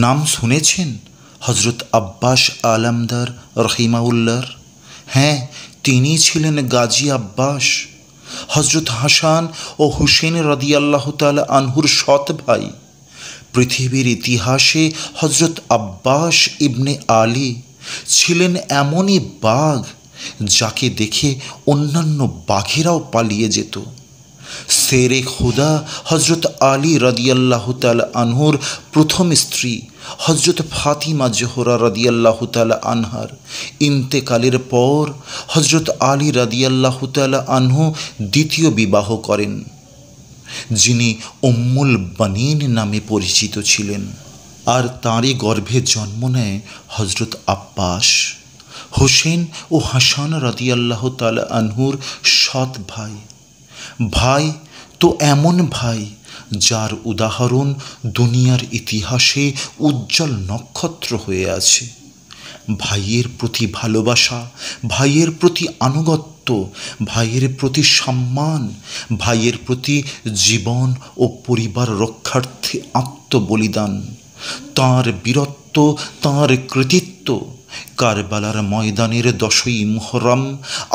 নাম শুনেছেন হজরত আব্বাস আলমদার রহিমাউল্লাহর? হ্যাঁ, তিনি ছিলেন গাজী আব্বাস, হজরত হাসান ও হুসেন রাদিয়াল্লাহ তাআলা আনহুর সৎ ভাই। পৃথিবীর ইতিহাসে হজরত আব্বাস ইবনে আলী ছিলেন এমনই বাঘ যাকে দেখে অন্যান্য বাঘেরাও পালিয়ে যেত। শেরে খুদা হজরত আলী রাদিয়াল্লাহ তাআলা আনহুর প্রথম স্ত্রী হজরত ফাতিমা জোহরা রাদিয়াল্লাহ তাআলা আনহার ইন্তেকালের পর হজরত আলী রাদিয়াল্লাহ তাআলা আনহু দ্বিতীয় বিবাহ করেন, যিনি উম্মুল বানিন নামে পরিচিত ছিলেন। আর তাঁরই গর্ভে জন্ম নেয় হজরত আব্বাস, হোসেন ও হাসান রাদিয়াল্লাহ তাআলা আনহুর সৎ ভাই। ভাই তো এমন ভাই যার উদাহরণ দুনিয়ার ইতিহাসে উজ্জ্বল নক্ষত্র হয়ে আছে। ভাইয়ের প্রতি ভালোবাসা, ভাইয়ের প্রতি আনুগত্য, ভাইয়ের প্রতি সম্মান, ভাইয়ের প্রতি জীবন ও পরিবার রক্ষার্থে আত্মবলিদান, তাঁর বীরত্ব, তাঁর কৃতিত্ব কারবালার ময়দানের 10ই মুহররম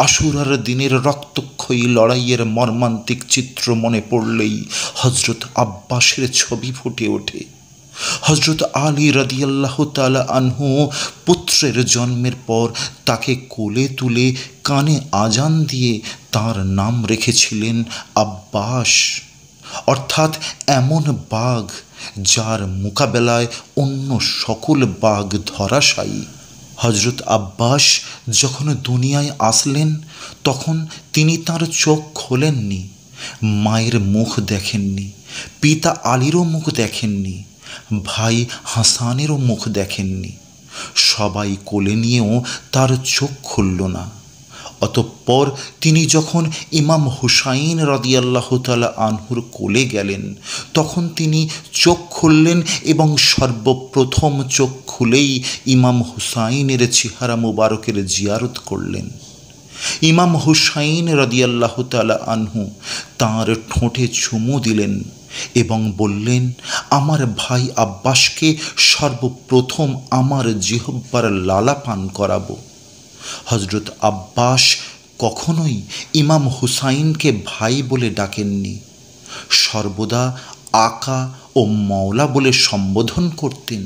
আশুরার দিনের রক্তক্ষয়ী লড়াইয়ের মর্মান্তিক চিত্র মনে পড়লেই হজরত আব্বাসের ছবি ফুটে ওঠে। হজরত আলী রাদিয়াল্লাহু তাআলা আনহু পুত্রের জন্মের পর তাকে কোলে তুলে কানে আজান দিয়ে তার নাম রেখেছিলেন আব্বাস, অর্থাৎ এমন বাঘ যার মোকাবেলায় অন্য সকল বাঘ ধরাশায়ী। হজরত আব্বাস যখন দুনিয়ায় আসলেন তখন তিনি তার চোখ খোলেননি, মায়ের মুখ দেখেননি, পিতা আলীরও মুখ দেখেননি, ভাই হাসানেরও মুখ দেখেননি। সবাই কোলে নিয়েও তার চোখ খুলল না। অতঃপর তিনি যখন ইমাম হুসাইন রাদিয়াল্লাহু তাআলা আনহুর কোলে গেলেন তখন তিনি চোখ খুললেন এবং সর্বপ্রথম চোখ খুলেই ইমাম হুসাইনের চেহারা মুবারকের জিয়ারত করলেন। ইমাম হুসাইন রাদিয়াল্লাহু তাআলা আনহু তাঁর ঠোঁটে চুমু দিলেন এবং বললেন, আমার ভাই আব্বাসকে সর্বপ্রথম আমার জিহ্বার লালা পান করাবো। হজরত আব্বাস কখনোই ইমাম হুসাইনকে ভাই বলে ডাকেননি, সর্বদা আকা ও মাওলা বলে সম্বোধন করতেন।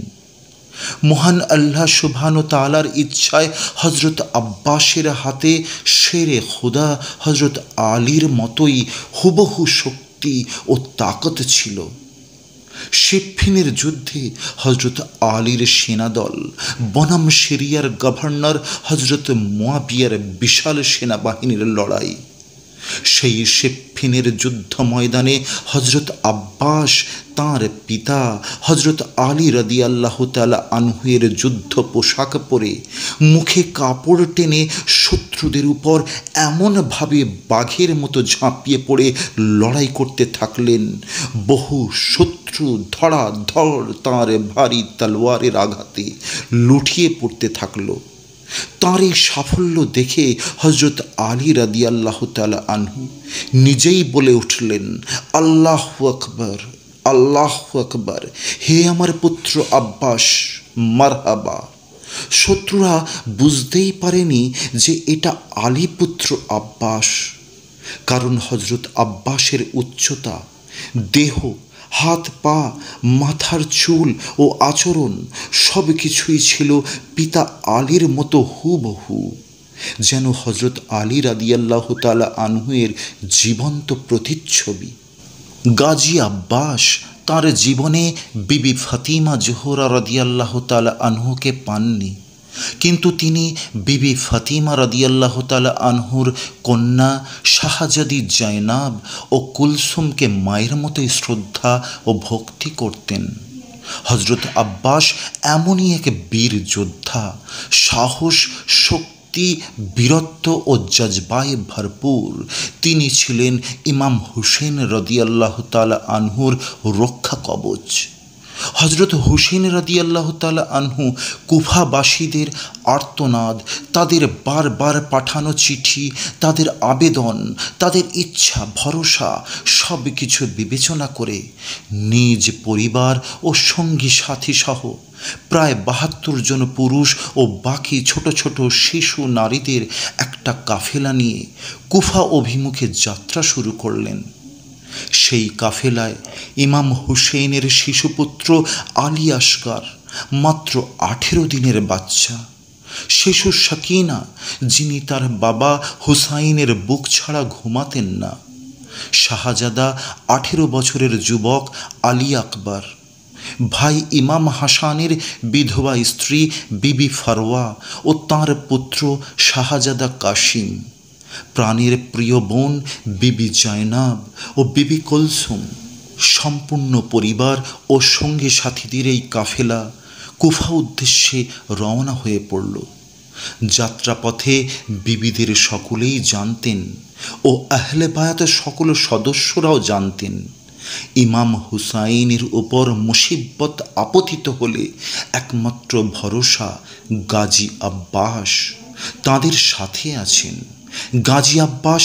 মহান আল্লাহ সুবহানাহু ওয়া তাআলার ইচ্ছায় হজরত আব্বাসের হাতে শেরে খুদা হজরত আলীর মতোই হুবহু শক্তি ও তাকত ছিল। সিফফিনের যুদ্ধে হজরত আলীর সেনাদল বনাম সিরিয়ার গভর্নর হজরত মুয়াবিয়ার বিশাল সেনাবাহিনীর লড়াই। সেই সিফফিনের যুদ্ধ ময়দানে হজরত আব্বাস তাঁর পিতা হজরত আলী রাদিয়াল্লাহু তাআলা আনহুয়ের যুদ্ধ পোশাক পরে মুখে কাপড় টেনে শত্রুদের উপর এমনভাবে বাঘের মতো ঝাঁপিয়ে পড়ে লড়াই করতে থাকলেন, বহু শত্রু ধড়াধড় তাঁর ভারী তলোয়ারের আঘাতে লুটিয়ে পড়তে থাকল। তাঁর এই সাফল্য দেখে হজরত আলী রাদিয়াল্লাহু তাআলা আনহু নিজেই বলে উঠলেন, আল্লাহু আকবার, আল্লাহু আকবার, হে আমার পুত্র আব্বাস, মারহাবা। শত্রুরা বুঝতেই পারেনি যে এটা আলী পুত্র আব্বাস, কারণ হজরত আব্বাসের উচ্চতা, দেহ, হাত পা, মাথার চুল ও আচরণ সব কিছুই ছিল পিতা আলীর মতো হুবহু, যেন হজরত আলী রাদিয়াল্লাহু তাআলা আনহুয়ের জীবন্ত প্রতিচ্ছবি। গাজী আব্বাস তাঁর জীবনে বিবি ফাতিমা জোহরা রাদিয়াল্লাহু তাআলা আনহুকে পাননি, কিন্তু তিনি বিবি ফাতিমা রাদিয়াল্লাহু তাআলা আনহুর কন্যা শাহজাদি জায়নাব ও কুলসুমকে মায়ের মতোই শ্রদ্ধা ও ভক্তি করতেন। হজরত আব্বাস এমনই এক বীর যোদ্ধা, সাহস, শক্তি, বীরত্ব ও জজবায় ভরপুর। তিনি ছিলেন ইমাম হুসেন রাদিয়াল্লাহু তাআলা আনহুর রক্ষা কবচ। হজরত হুসেন রাদিয়াল্লাহু তাআলা আনহু কুফাবাসীদের আর্তনাদ, তাদের বারবার পাঠানো চিঠি, তাদের আবেদন, তাদের ইচ্ছা ভরসা সব কিছু বিবেচনা করে নিজ পরিবার ও সঙ্গী সাথী সহ প্রায় ৭২ জন পুরুষ ও বাকি ছোট ছোট শিশু নারীদের একটা কাফেলা নিয়ে কুফা অভিমুখে যাত্রা শুরু করলেন। সেই কাফেলায় ইমাম হুসেনের শিশুপুত্র আলী আসগর, মাত্র ১৮ দিনের বাচ্চা, শিশু সাকিনা, যিনি তার বাবা হুসাইনের বুক ছাড়া ঘুমাতেন না, শাহজাদা ১৮ বছরের যুবক আলী আকবর, ভাই ইমাম হাসানের বিধবা স্ত্রী বিবি ফারওয়া ও তাঁর পুত্র শাহজাদা কাশিম, প্রাণের প্রিয় বোন বিবি জায়নাব ও বিবি কুলসুম। সম্পূর্ণ পরিবার ও সঙ্গী সাথীদের এই কাফেলা কুফা উদ্দেশ্যে রওনা হয়ে পড়ল। যাত্রাপথে বিবিদের সকলেই জানতেন ও আহলে বায়াত সকল সদস্যরাও জানতেন, ইমাম হুসাইনের উপর মুসিবত আপতিত হলে একমাত্র ভরসা গাজী আব্বাস তাঁদের সাথে আছেন। গাজী আব্বাস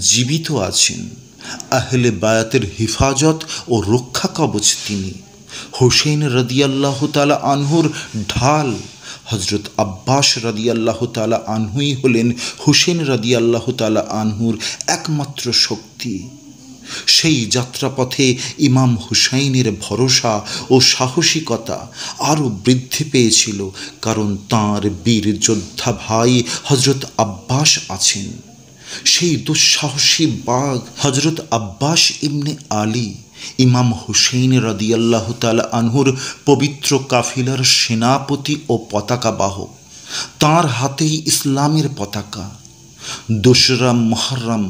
জীবিত আছেন। আহলে বায়াতের হিফাজত ও রক্ষা কবচ তিনি। হুসেন রাদিয়াল্লাহু তাআলা আনহুর ঢাল। হজরত আব্বাস রাদিয়াল্লাহু তাআলা আনহুই হলেন হুসেন রাদিয়াল্লাহু তাআলা আনহুর একমাত্র শক্তি। সেই যাত্রাপথে ইমাম হুসাইনের ভরসা ও সাহসিকতা আরও বৃদ্ধি পেয়েছিল, কারণ তাঁর বীর যোদ্ধা ভাই হজরত আব্বাস আছেন। সেই দুঃসাহসী বাঘ হজরত আব্বাস ইবনে আলী ইমাম হুসেইন রাদিয়াল্লাহু তাআলা আনহুর পবিত্র কাফিলার সেনাপতি ও পতাকা বাহক। তাঁর হাতেই ইসলামের পতাকা। ২রা মুহররম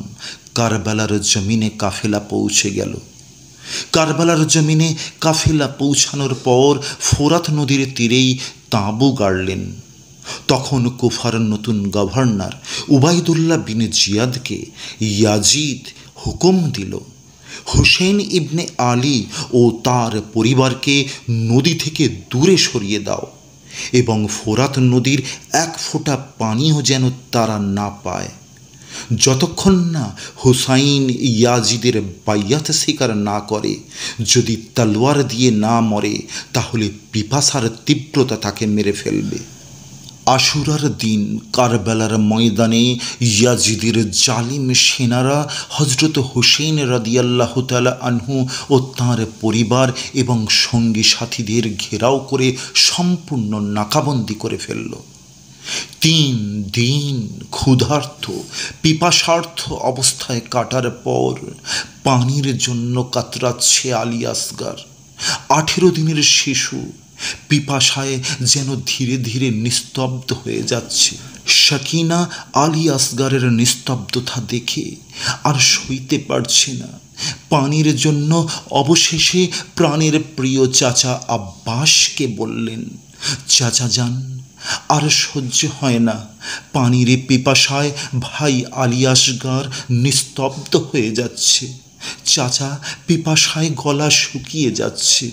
কারবালার জমিনে কাফেলা পৌঁছে গেল। কারবালার জমিনে কাফেলা পৌঁছানোর পর ফোরাত নদীর তীরেই তাঁবু গাড়লেন। তখন কুফার নতুন গভর্নর উবাইদুল্লাহ বিন জিয়াদকে ইয়াজিদ হুকুম দিল, হুসেন ইবনে আলী ও তার পরিবারকে নদী থেকে দূরে সরিয়ে দাও এবং ফোরাত নদীর এক ফোঁটা পানিও যেন তারা না পায়। যতক্ষণ না হুসাইন ইয়াজিদের বাইয়াত স্বীকার না করে, যদি তলোয়ার দিয়ে না মরে, তাহলে পিপাসার তীব্রতা তাকে মেরে ফেলবে। আশুরার দিন কারবালার ময়দানে ইয়াজিদের জালিম সেনারা হজরত হুসেন রাদিয়াল্লাহু তাআলা আনহু ও তাঁর পরিবার এবং সঙ্গী সাথীদের ঘেরাও করে সম্পূর্ণ নাকাবন্দি করে ফেলল। ৩ দিন ক্ষুধার্ত পিপাসার্থ অবস্থায় কাটার পর পানির জন্য কাতরাচ্ছে আলী আসগর। ১৮ দিনের শিশু পিপাসায় যেন ধীরে ধীরে নিস্তব্ধ হয়ে যাচ্ছে। সাকিনা আলী আসগরের নিস্তব্ধতা দেখে আর সইতে পারছে না। পানির জন্য অবশেষে প্রাণের প্রিয় চাচা আব্বাসকে বললেন, চাচা যান, আর সহ্য হয় না। পানির পিপাসায় ভাই আলী আসগর নিস্তব্ধ হয়ে যাচ্ছে। চাচা, পিপাসায় গলা শুকিয়ে যাচ্ছে।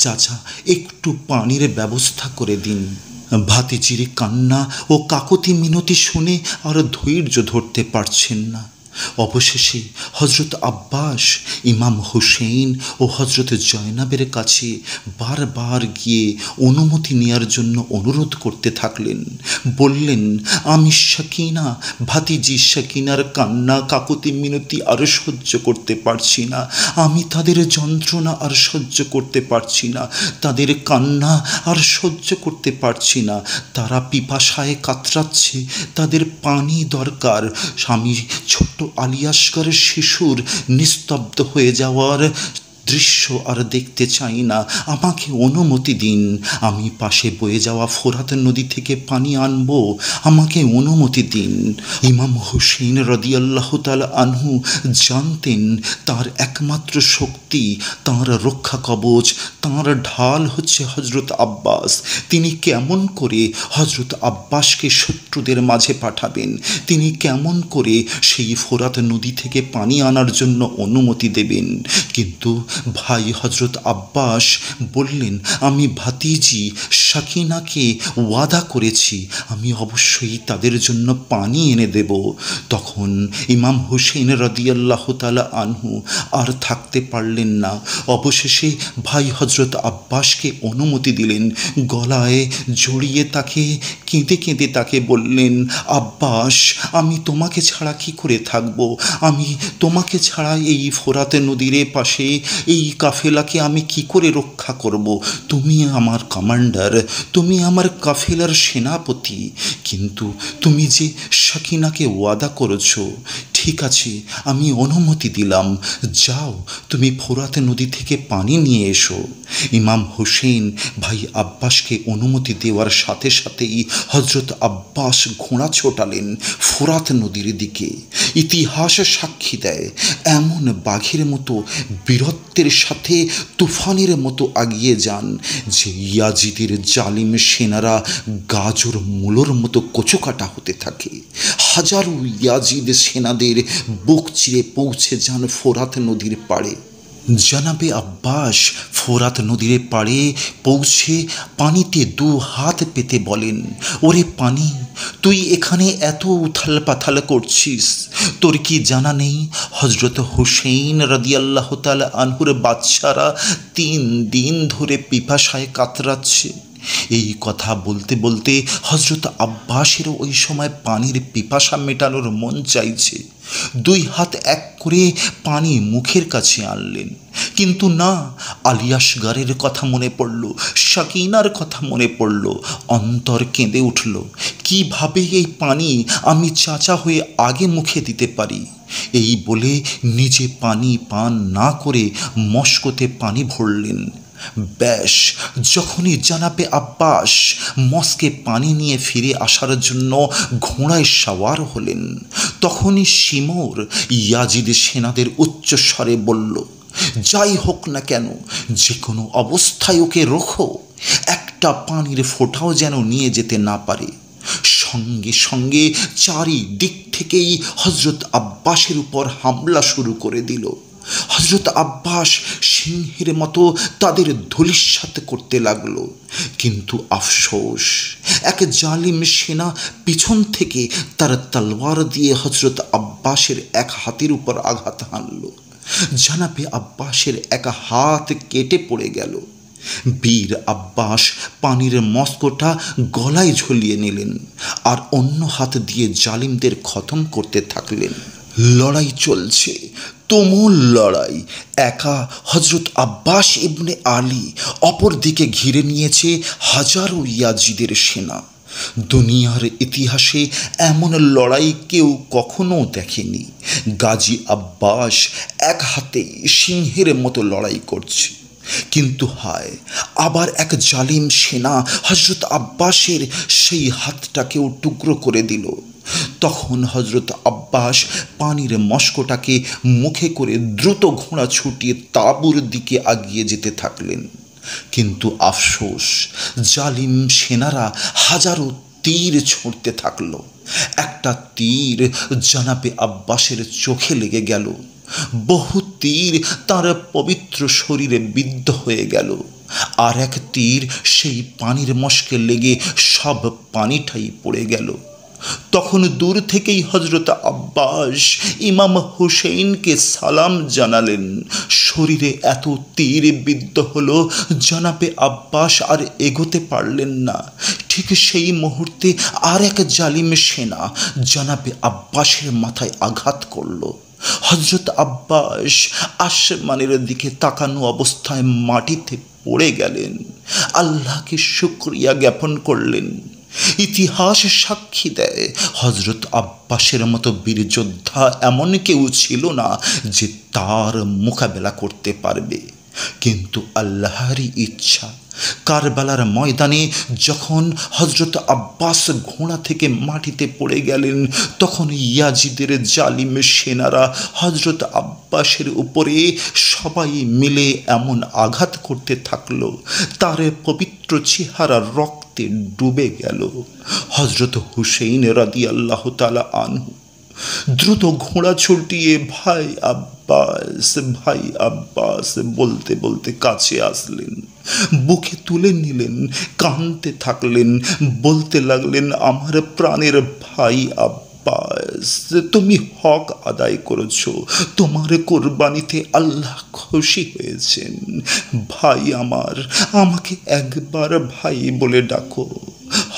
চাচা, একটু পানির ব্যবস্থা করে দিন। ভাতিজির কান্না ও কাকুতি মিনতি শুনে আর ধৈর্য ধরতে পারছেন না। অবশেষে হজরত আব্বাস ইমাম হুসেইন ও হজরত জয়নাবের কাছে বারবার গিয়ে অনুমতি নেয়ার জন্য অনুরোধ করতে থাকলেন। বললেন, আমি সাকিনা, ভাতিজি সাকিনার কান্না কাকুতি মিনতি আর সহ্য করতে পারছি না। আমি তাদের যন্ত্রণা আর সহ্য করতে পারছি না। তাদের কান্না আর সহ্য করতে পারছি না। তারা পিপাসায় কাতরাচ্ছে, তাদের পানি দরকার। স্বামী ছোট্ট আলী আসগরের শিশুর নিস্তব্ধ হয়ে যাওয়ার দৃশ্য আর দেখতে চাই না। আমাকে অনুমতি দিন, আমি পাশে বয়ে যাওয়া ফোরাত নদী থেকে পানি আনব। আমাকে অনুমতি দিন। ইমাম হুসেন রাদিয়াল্লাহু তাআলা আনহু জানতেন তার একমাত্র শক্তি, তাঁর রক্ষা কবচ, তাঁর ঢাল হচ্ছে হজরত আব্বাস। তিনি কেমন করে হজরত আব্বাসকে শত্রুদের মাঝে পাঠাবেন? তিনি কেমন করে সেই ফোরাত নদী থেকে পানি আনার জন্য অনুমতি দেবেন? কিন্তু ভাই হজরত আব্বাস বললেন, আমি ভাতিজি সাকিনাকে ওয়াদা করেছি আমি অবশ্যই তাদের জন্য পানি এনে দেব। তখন ইমাম হুসেইন রাদিয়াল্লাহু তাআলা আনহু আর থাকতে পারলেন না। অবশেষে ভাই হজরত আব্বাসকে অনুমতি দিলেন, গলায় জড়িয়ে তাকে কেঁদে কেঁদে তাকে বললেন, আব্বাস, আমি তোমাকে ছাড়া কি করে থাকব? আমি তোমাকে ছাড়া এই ফোরাতে নদীর পাশে এই কাফেলাকে আমি কি করে রক্ষা করব? তুমি আমার কমান্ডার, তুমি আমার কাফেলার সেনাপতি, কিন্তু তুমি যে সাকিনাকে ওয়াদা করেছো, ঠিক আছে আমি অনুমতি দিলাম, যাও তুমি ফোরাতে নদী থেকে পানি নিয়ে এসো। ইমাম হুসেইন ভাই আব্বাসকে অনুমতি দেওয়ার সাথে সাথেই হজরত আব্বাস ঘোড়া ছোটালেন ফোরাত নদীর দিকে। ইতিহাস সাক্ষী দেয়, এমন বাঘের মতো বীরত্বের সাথে তুফানের মতো আগিয়ে যান যে ইয়াজিদের জালিম সেনারা গাজর মূলোর মতো কচুকাটা হতে থাকে। হাজারো ইয়াজিদ সেনাদের বুক চিরে পৌঁছে যান ফোরাত নদীর পাড়ে। জনাবে আব্বাস ফোরাত নদীর পাড়ে পৌঁছে পানিতে দু হাত পেতে বলেন, ওরে পানি, তুই এখানে এত উথাল পাথাল করছিস, তোর কি জানা নেই হজরত হুসেইন রাদিয়াল্লাহু তাআলা আনহুর বাচ্চারা 3 দিন ধরে পিপাসায় কাতরাচ্ছে। এই কথা বলতে বলতে হজরত আব্বাসেরও ওই সময় পানির পিপাসা মেটানোর মন চাইছে। 2 হাত এক করে পানি মুখের কাছে আনলেন, কিন্তু না, আলিয়াসগারের কথা মনে পড়ল, সাকিনার কথা মনে পড়ল, অন্তর কেঁদে উঠল। কিভাবে এই পানি আমি চাচা হয়ে আগে মুখে দিতে পারি? এই বলে নিজে পানি পান না করে মস্কোতে পানি ভরলেন। ব্যাস, যখনই জনাবে আব্বাস মস্কে পানি নিয়ে ফিরে আসার জন্য ঘোড়ায় সওয়ার হলেন, তখনই শিমোর ইয়াজিদ সেনাদের উচ্চস্বরে বলল, যাই হোক না কেন, যে কোনো অবস্থায় ওকে রোখো, একটা পানির ফোঁটাও যেন নিয়ে যেতে না পারে। সঙ্গে সঙ্গে চারিদিক থেকেই হজরত আব্বাসের উপর হামলা শুরু করে দিল। হজরত আব্বাস সিংহের মতো তাদের ধূলিসাৎ করতে লাগলো, কিন্তু আফসোস, এক জালিম সেনা পিছন থেকে তার তলোয়ার দিয়ে হজরত আব্বাসের এক হাতের উপর আঘাত হানল। জনাবে আব্বাসের এক হাত কেটে পড়ে গেল। বীর আব্বাস পানির মস্কোটা গলায় ঝুলিয়ে নিলেন আর অন্য হাত দিয়ে জালিমদের খতম করতে থাকলেন। লড়াই চলছে, তুমুল লড়াই। একা হজরত আব্বাস ইবনে আলী, অপর দিকে ঘিরে নিয়েছে হাজারো ইয়াজিদের সেনা। দুনিয়ার ইতিহাসে এমন লড়াই কেউ কখনো দেখেনি। গাজী আব্বাস এক হাতেই সিংহের মতো লড়াই করছে, কিন্তু হায়, আবার এক জালিম সেনা হজরত আব্বাসের সেই হাতটাকেও টুকরো করে দিল। তখন হজরত আব্বাস পানির মস্কোটাকে মুখে করে দ্রুত ঘোড়া ছুটিয়ে তাঁবুর দিকে আগিয়ে যেতে থাকলেন। কিন্তু আফসোস, জালিম সেনারা হাজারো তীর ছুঁড়তে থাকলো। একটা তীর জনাবে আব্বাসের চোখে লেগে গেল। বহু তীর তার পবিত্র শরীরে বিদ্ধ হয়ে গেল। আর এক তীর সেই পানির মস্কে লেগে সব পানিটাই পড়ে গেল। তখন দূর থেকেই হজরত আব্বাস ইমাম হুসেইনকে সালাম জানালেন। শরীরে এত তীর বিদ্ধ হলো, জনাবে আব্বাস আর এগোতে পারলেন না। ঠিক সেই মুহূর্তে আর এক জালিম সেনা জনাবে আব্বাসের মাথায় আঘাত করল। হজরত আব্বাস আসমানের দিকে তাকানো অবস্থায় মাটিতে পড়ে গেলেন। আল্লাহকে শুকরিয়া জ্ঞাপন করলেন। ইতিহাস সাক্ষী দেয়, হজরত আব্বাসের মতো বীর যোদ্ধা এমন কেউ ছিল না যে তার মোকাবেলা করতে পারবে। কিন্তু আল্লাহরই ইচ্ছা, কারবালার ময়দানে যখন হজরত আব্বাস ঘোড়া থেকে মাটিতে পড়ে গেলেন, তখন ইয়াজিদের জালিম সেনারা হজরত আব্বাসের উপরে সবাই মিলে এমন আঘাত করতে থাকলো, তার পবিত্র চেহারা রক্তে ডুবে গেল। হজরত হুসেইন রাদিয়াল্লাহু তাআলা আনহু দ্রুত ঘোড়া ছুটিয়ে ভাই আব্বাস, ভাই আব্বাস বলতে বলতে কাছে আসলেন, বুকে তুলে নিলেন, কাঁদতে থাকলেন, বলতে লাগলেন, আমার প্রাণের ভাই আব্বাস, তুমি হক আদায় করেছো, তোমার কোরবানিতে আল্লাহ খুশি হয়েছেন। ভাই আমার, আমাকে একবার ভাই বলে ডাকো।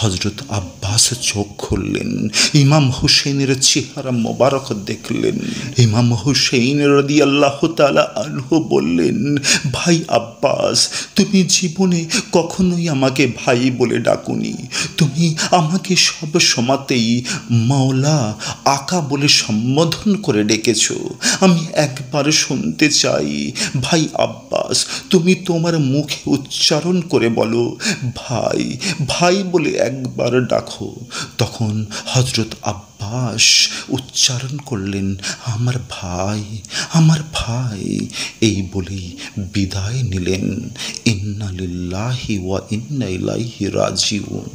হজরত আব্বাস চোখ খুললেন, ইমাম হুসেনের চেহারা মোবারক দেখলেন। ইমাম হুসেইন রাদিয়াল্লাহু তাআলা আনহু বললেন, ভাই আব্বাস, তুমি জীবনে কখনোই আমাকে ভাই বলে ডাকুনি, তুমি আমাকে সব সময়তেই মাওলা, আকা বলে সম্বোধন করে ডেকেছ। আমি একবার শুনতে চাই, ভাই আব্বাস, তুমি তোমার মুখে উচ্চারণ করে বলো, ভাই, ভাই বলে একবার ডাকো। তখন হজরত আব্বাস উচ্চারণ করলেন, আমার ভাই, আমার ভাই, এই বলেই বিদায় নিলেন। ইন্না লিল্লাহি ওয়া ইন্না ইলাইহি রাজিউন।